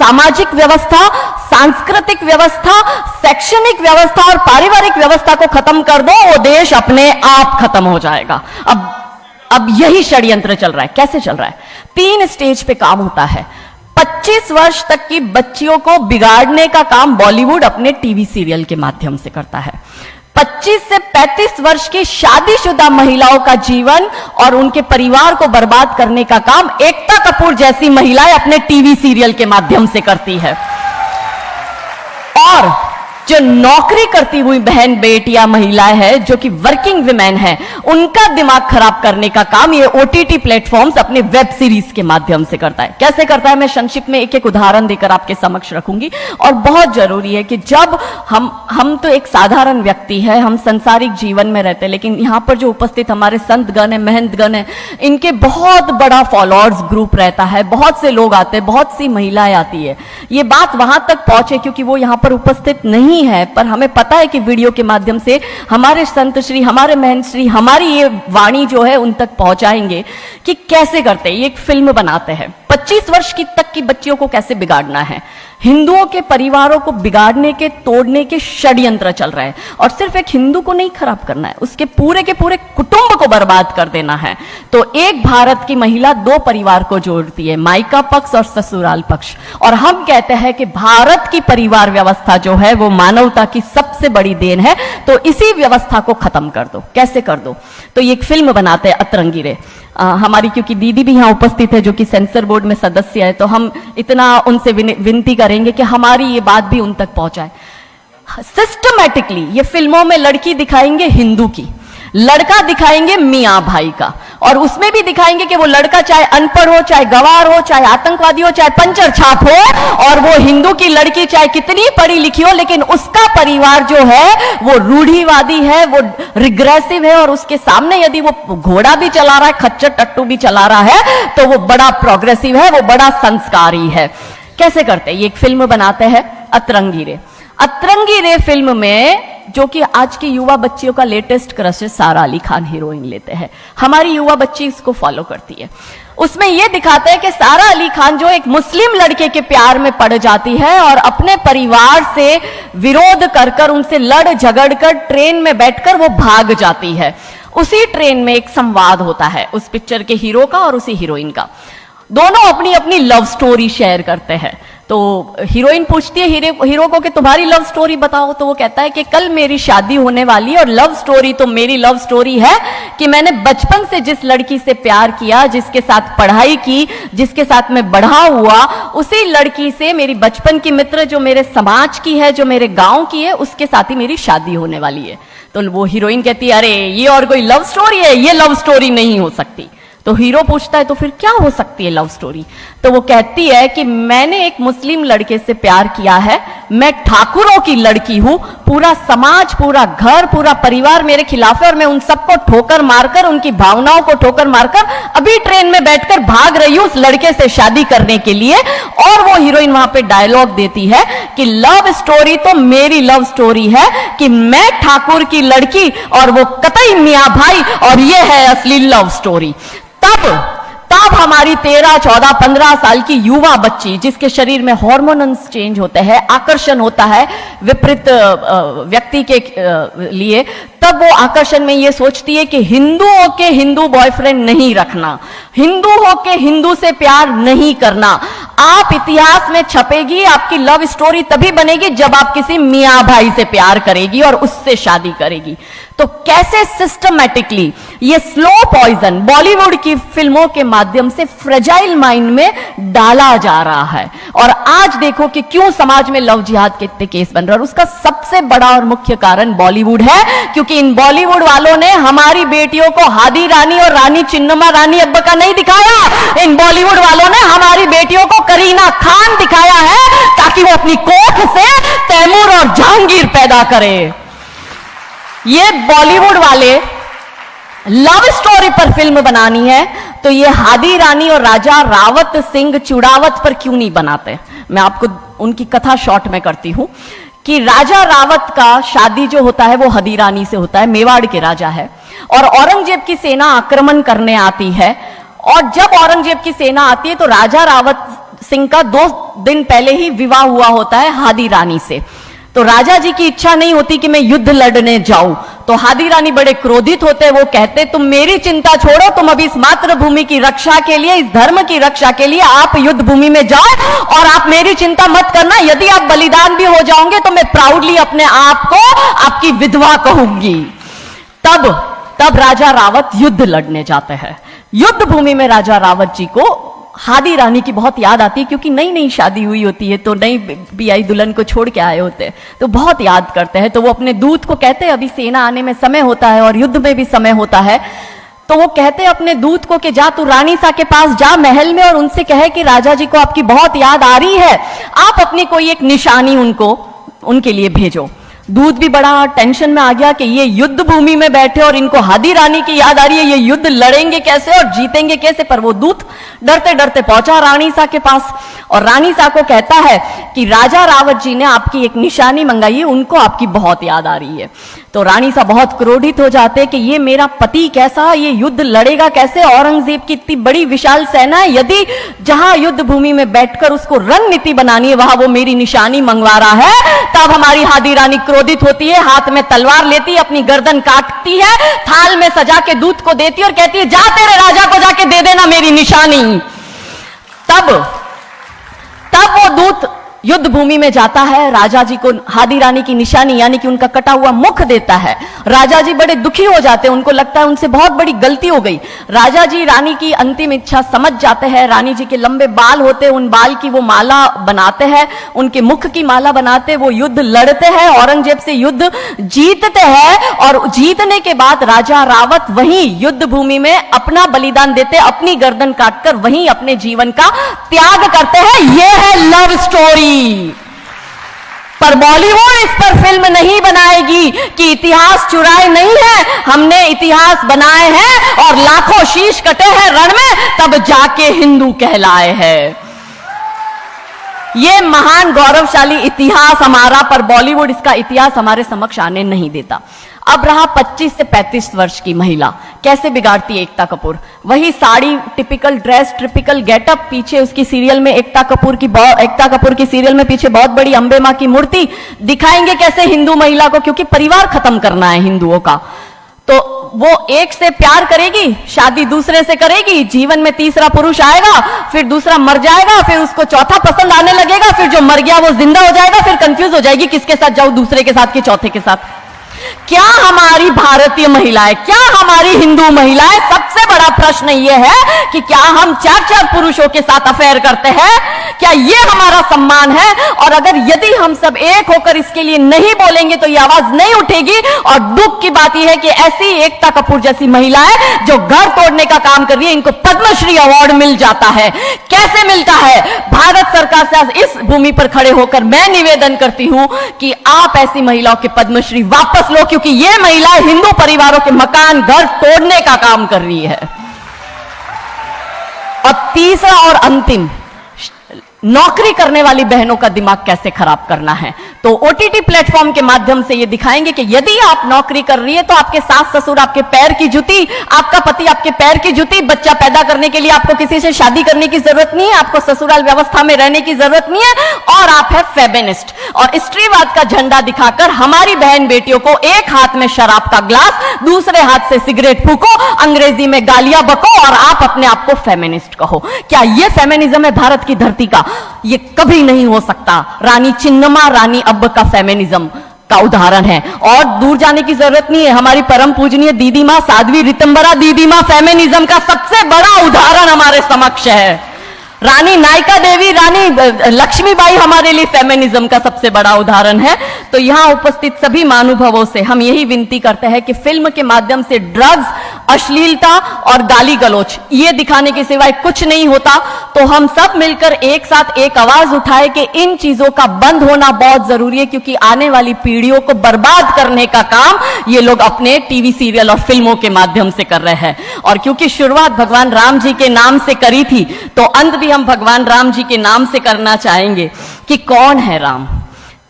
सामाजिक व्यवस्था, सांस्कृतिक व्यवस्था, शैक्षणिक व्यवस्था और पारिवारिक व्यवस्था को खत्म कर दो, वो देश अपने आप खत्म हो जाएगा। अब यही षड्यंत्र चल रहा है। कैसे चल रहा है? 3 स्टेज पे काम होता है। 25 वर्ष तक की बच्चियों को बिगाड़ने का काम बॉलीवुड अपने टीवी सीरियल के माध्यम से करता है। 25 से 35 वर्ष की शादीशुदा महिलाओं का जीवन और उनके परिवार को बर्बाद करने का काम एकता कपूर जैसी महिलाएं अपने टीवी सीरियल के माध्यम से करती है। और जो नौकरी करती हुई बहन बेटियां महिलाएं हैं, जो कि वर्किंग विमेन हैं, उनका दिमाग खराब करने का काम ये ओटीटी प्लेटफॉर्म्स अपने वेब सीरीज के माध्यम से करता है। कैसे करता है, मैं संक्षिप्त में एक एक उदाहरण देकर आपके समक्ष रखूंगी। और बहुत जरूरी है कि जब हम तो एक साधारण व्यक्ति है, हम संसारिक जीवन में रहते हैं, लेकिन यहां पर जो उपस्थित हमारे संतगण है, महंतगण है, इनके बहुत बड़ा फॉलोअर्स ग्रुप रहता है, बहुत से लोग आते हैं, बहुत सी महिलाएं आती है। ये बात वहां तक पहुंचे क्योंकि वो यहां पर उपस्थित नहीं है, पर हमें पता है कि वीडियो के माध्यम से हमारे संत श्री, हमारे महंत श्री हमारी ये वाणी जो है उन तक पहुंचाएंगे कि कैसे करते हैं। ये एक फिल्म बनाते हैं, 25 वर्ष की तक की बच्चियों को कैसे बिगाड़ना है। हिंदुओं के परिवारों को बिगाड़ने के, तोड़ने के षड्यंत्र चल रहा है। और सिर्फ एक हिंदू को नहीं खराब करना है, उसके पूरे के पूरे कुटुंब को बर्बाद कर देना है। तो एक भारत की महिला 2 परिवार को जोड़ती है, मायका पक्ष और ससुराल पक्ष। और हम कहते हैं कि भारत की परिवार व्यवस्था जो है वो मानवता की सबसे बड़ी देन है। तो इसी व्यवस्था को खत्म कर दो। कैसे कर दो? तो ये एक फिल्म बनाते हैं, अतरंगी रे। हमारी क्योंकि दीदी भी यहाँ उपस्थित है जो कि सेंसर बोर्ड में सदस्य है, तो हम इतना उनसे विनती करेंगे कि हमारी ये बात भी उन तक पहुंचाए। सिस्टमैटिकली ये फिल्मों में लड़की दिखाएंगे हिंदू की, लड़का दिखाएंगे मियां भाई का, और उसमें भी दिखाएंगे कि वो लड़का चाहे अनपढ़ हो, चाहे गवार हो, चाहे आतंकवादी हो, चाहे पंचर छाप हो, और वो हिंदू की लड़की चाहे कितनी पढ़ी लिखी हो, लेकिन उसका परिवार जो है वो रूढ़िवादी है, वो रिग्रेसिव है, और उसके सामने यदि वो घोड़ा भी चला रहा है, खच्चर टट्टू भी चला रहा है, तो वो बड़ा प्रोग्रेसिव है, वो बड़ा संस्कारी है। कैसे करते हैं? ये एक फिल्म बनाते हैं, अतरंगी रे। अतरंगी रे फिल्म में, जो कि आज की युवा बच्चियों का लेटेस्ट क्रश है, सारा अली खान हीरोइन लेते हैं। हमारी युवा बच्ची इसको फॉलो करती है। उसमें यह दिखाते हैं कि सारा अली खान जो एक मुस्लिम लड़के के प्यार में पड़ जाती है और अपने परिवार से विरोध कर उनसे लड़ झगड़ कर ट्रेन में बैठकर वो भाग जाती है। उसी ट्रेन में एक संवाद होता है उस पिक्चर के हीरो का और उसी हीरोइन का। दोनों अपनी अपनी लव स्टोरी शेयर करते हैं। तो हीरोइन पूछती है हीरो को कि तुम्हारी लव स्टोरी बताओ। तो वो कहता है कि कल मेरी शादी होने वाली है और लव स्टोरी तो मेरी लव स्टोरी है कि मैंने बचपन से जिस लड़की से प्यार किया, जिसके साथ पढ़ाई की, जिसके साथ मैं बढ़ा हुआ, उसी लड़की से मेरी बचपन की मित्र जो मेरे समाज की है, जो मेरे गांव की है, उसके साथ ही मेरी शादी होने वाली है। तो वो हीरोइन कहती है अरे ये और कोई लव स्टोरी है, ये लव स्टोरी नहीं हो सकती। तो हीरो पूछता है तो फिर क्या हो सकती है लव स्टोरी? तो वो कहती है कि मैंने एक मुस्लिम लड़के से प्यार किया है, मैं ठाकुरों की लड़की हूं, पूरा समाज, पूरा घर, पूरा परिवार मेरे खिलाफ है और मैं उन सबको ठोकर मारकर, उनकी भावनाओं को ठोकर मारकर अभी ट्रेन में बैठकर भाग रही हूं उस लड़के से शादी करने के लिए। और वो हीरोइन वहां पे डायलॉग देती है कि लव स्टोरी तो मेरी लव स्टोरी है कि मैं ठाकुर की लड़की और वो कतई मियां भाई, और ये है असली लव स्टोरी। तब हमारी 13, 14, 15 साल की युवा बच्ची, जिसके शरीर में हार्मोन्स चेंज होते हैं, आकर्षण होता है विपरीत व्यक्ति के लिए, तब वो आकर्षण में ये सोचती है कि हिंदू होके हिंदू बॉयफ्रेंड नहीं रखना, हिंदू होके हिंदू से प्यार नहीं करना। आप इतिहास में छपेगी, आपकी लव स्टोरी तभी बनेगी जब आप किसी मियां भाई से प्यार करेगी और उससे शादी करेगी। तो कैसे सिस्टमैटिकली ये स्लो पॉइजन बॉलीवुड की फिल्मों के माध्यम से फ्रेजाइल माइंड में डाला जा रहा है। और आज देखो कि क्यों समाज में लव जिहाद के इतने केस बन रहे हैं, और उसका सबसे बड़ा और मुख्य कारण बॉलीवुड है, क्योंकि इन बॉलीवुड वालों ने हमारी बेटियों को हादी रानी और रानी चिन्नमा रानी अब्बा का नहीं दिखाया। इन बॉलीवुड वालों ने हमारी बेटियों को करीना खान दिखाया है ताकि वो अपनी कोख से तैमूर और जहांगीर पैदा करे। ये बॉलीवुड वाले लव स्टोरी पर फिल्म बनानी है तो ये हादी रानी और राजा रावत सिंह चुड़ावत पर क्यों नहीं बनाते? मैं आपको उनकी कथा शॉर्ट में करती हूं कि राजा रावत का शादी जो होता है वो हादी रानी से होता है, मेवाड़ के राजा है, और औरंगजेब की सेना आक्रमण करने आती है। और जब औरंगजेब की सेना आती है तो राजा रावत सिंह का 2 दिन पहले ही विवाह हुआ होता है हादी रानी से। तो राजा जी की इच्छा नहीं होती कि मैं युद्ध लड़ने जाऊं, तो हादी रानी बड़े क्रोधित होते, वो कहते तुम मेरी चिंता छोड़ो, तुम अभी इस मातृभूमि की रक्षा के लिए, इस धर्म की रक्षा के लिए आप युद्ध भूमि में जाओ और आप मेरी चिंता मत करना, यदि आप बलिदान भी हो जाओगे तो मैं प्राउडली अपने आप को आपकी विधवा कहूंगी। तब राजा रावत युद्ध लड़ने जाते हैं। युद्ध भूमि में राजा रावत जी को हादी रानी की बहुत याद आती है, क्योंकि नई नई शादी हुई होती है, तो नई बियाई दुल्हन को छोड़ के आए होते हैं, तो बहुत याद करते हैं। तो वो अपने दूत को कहते हैं अभी सेना आने में समय होता है और युद्ध में भी समय होता है, तो वो कहते हैं अपने दूत को कि जा तू रानी सा के पास जा महल में और उनसे कहे कि राजा जी को आपकी बहुत याद आ रही है, आप अपनी कोई एक निशानी उनके लिए भेजो। दूत भी बड़ा टेंशन में आ गया कि ये युद्ध भूमि में बैठे और इनको हादी रानी की याद आ रही है, ये युद्ध लड़ेंगे कैसे और जीतेंगे कैसे। पर वो दूत डरते डरते पहुंचा रानी सा के पास और रानी सा को कहता है कि राजा रावत जी ने आपकी एक निशानी मंगाई है, उनको आपकी बहुत याद आ रही है। तो रानी सा बहुत क्रोधित हो जाते कि ये मेरा पति कैसा, ये युद्ध लड़ेगा कैसे, औरंगजेब की इतनी बड़ी विशाल सेना है, यदि जहां युद्ध भूमि में बैठकर उसको रणनीति बनानी है वहां वो मेरी निशानी मंगवा रहा है। तब हमारी हादी रानी क्रोधित होती है, हाथ में तलवार लेती है, अपनी गर्दन काटती है, थाल में सजा के दूत को देती है और कहती है जा तेरे राजा को जाके दे देना मेरी निशानी। तब वो दूत युद्ध भूमि में जाता है, राजा जी को हादी रानी की निशानी यानी कि उनका कटा हुआ मुख देता है। राजा जी बड़े दुखी हो जाते हैं, उनको लगता है उनसे बहुत बड़ी गलती हो गई। राजा जी रानी की अंतिम इच्छा समझ जाते हैं, रानी जी के लंबे बाल होते हैं, उन बाल की वो माला बनाते हैं, उनके मुख की माला बनाते, वो युद्ध लड़ते हैं, औरंगजेब से युद्ध जीतते हैं और जीतने के बाद राजा रावत वहीं युद्ध भूमि में अपना बलिदान देते, अपनी गर्दन काटकर वहीं अपने जीवन का त्याग करते हैं। यह है लव स्टोरी। पर बॉलीवुड इस पर फिल्म नहीं बनाएगी कि इतिहास चुराए नहीं है, हमने इतिहास बनाए हैं और लाखों शीश कटे हैं रण में, तब जाके हिंदू कहलाए हैं। ये महान गौरवशाली इतिहास हमारा, पर बॉलीवुड इसका इतिहास हमारे समक्ष आने नहीं देता। अब रहा 25 से 35 वर्ष की महिला, कैसे बिगाड़ती है एकता कपूर। वही sari, typical dress, typical getup, पीछे उसकी सीरियल में एकता कपूर की सीरियल में पीछे बहुत बड़ी अंबे मां की मूर्ति दिखाएंगे कैसे हिंदू महिला को, क्योंकि परिवार खत्म करना है हिंदुओं का। तो वो एक से प्यार करेगी, शादी दूसरे से करेगी, जीवन में तीसरा पुरुष आएगा, फिर दूसरा मर जाएगा, फिर उसको चौथा पसंद आने लगेगा, फिर जो मर गया वो जिंदा हो जाएगा, फिर कंफ्यूज हो जाएगी किसके साथ जाऊं, दूसरे के साथ कि चौथे के साथ। क्या हमारी भारतीय महिलाएं, क्या हमारी हिंदू महिलाएं, सबसे बड़ा प्रश्न यह है कि क्या हम 4-4 पुरुषों के साथ अफेयर करते हैं? क्या ये हमारा सम्मान है? और अगर यदि हम सब एक होकर इसके लिए नहीं बोलेंगे तो ये आवाज नहीं उठेगी। और दुख की बात यह है कि ऐसी एकता कपूर जैसी महिलाएं जो घर तोड़ने का काम कर रही है, इनको पद्मश्री अवार्ड मिल जाता है। कैसे मिलता है? भारत सरकार से इस भूमि पर खड़े होकर मैं निवेदन करती हूं कि आप ऐसी महिलाओं के पद्मश्री वापस लो, क्योंकि ये महिलाएं हिंदू परिवारों के मकान, घर तोड़ने का काम कर रही है। और तीसरा और अंतिम, नौकरी करने वाली बहनों का दिमाग कैसे खराब करना है। तो ओटीटी प्लेटफॉर्म के माध्यम से ये दिखाएंगे कि यदि आप नौकरी कर रही है तो आपके सास ससुर आपके पैर की जूती, आपका पति आपके पैर की जूती। बच्चा पैदा करने के लिए आपको किसी से शादी करने की जरूरत नहीं है, आपको ससुराल व्यवस्था में रहने की जरूरत नहीं है, और आप है फेमिनिस्ट। और स्त्रीवाद का झंडा दिखाकर हमारी बहन बेटियों को एक हाथ में शराब का ग्लास, दूसरे हाथ से सिगरेट फूको, अंग्रेजी में गालियां बको और आप अपने आप को फेमिनिस्ट कहो। क्या यह फेमिनिज्म है भारत की धरती का? ये कभी नहीं हो सकता। रानी चिन्नमा, रानी अब्ब का फेमिनिज्म का उदाहरण है, और दूर जाने की जरूरत नहीं है। हमारी परम पूजनीय दीदी मां साध्वी ऋतंबरा दीदी मां फेमिनिज्म का सबसे बड़ा उदाहरण हमारे समक्ष है। रानी नायका देवी, रानी लक्ष्मीबाई हमारे लिए फेमिनिज्म का सबसे बड़ा उदाहरण है। तो यहां उपस्थित सभी महानुभावों से हम यही विनती करते हैं कि फिल्म के माध्यम से ड्रग्स, अश्लीलता और गाली गलौच ये दिखाने के सिवाय कुछ नहीं होता। तो हम सब मिलकर एक साथ एक आवाज उठाए कि इन चीजों का बंद होना बहुत जरूरी है, क्योंकि आने वाली पीढ़ियों को बर्बाद करने का काम ये लोग अपने टीवी सीरियल और फिल्मों के माध्यम से कर रहे हैं। और क्योंकि शुरुआत भगवान राम जी के नाम से करी थी, तो अंत भी हम भगवान राम जी के नाम से करना चाहेंगे कि कौन है राम।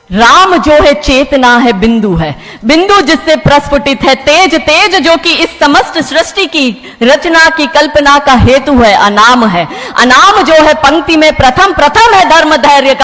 राम जो है चेतना है, बिंदु है, बिंदु जिससे प्रस्फुटित है तेज, तेज जो कि इस समस्त सृष्टि की रचना की कल्पना का हेतु है, अनाम है, अनाम जो है पंक्ति में प्रथम, प्रथम है धर्म धैर्य का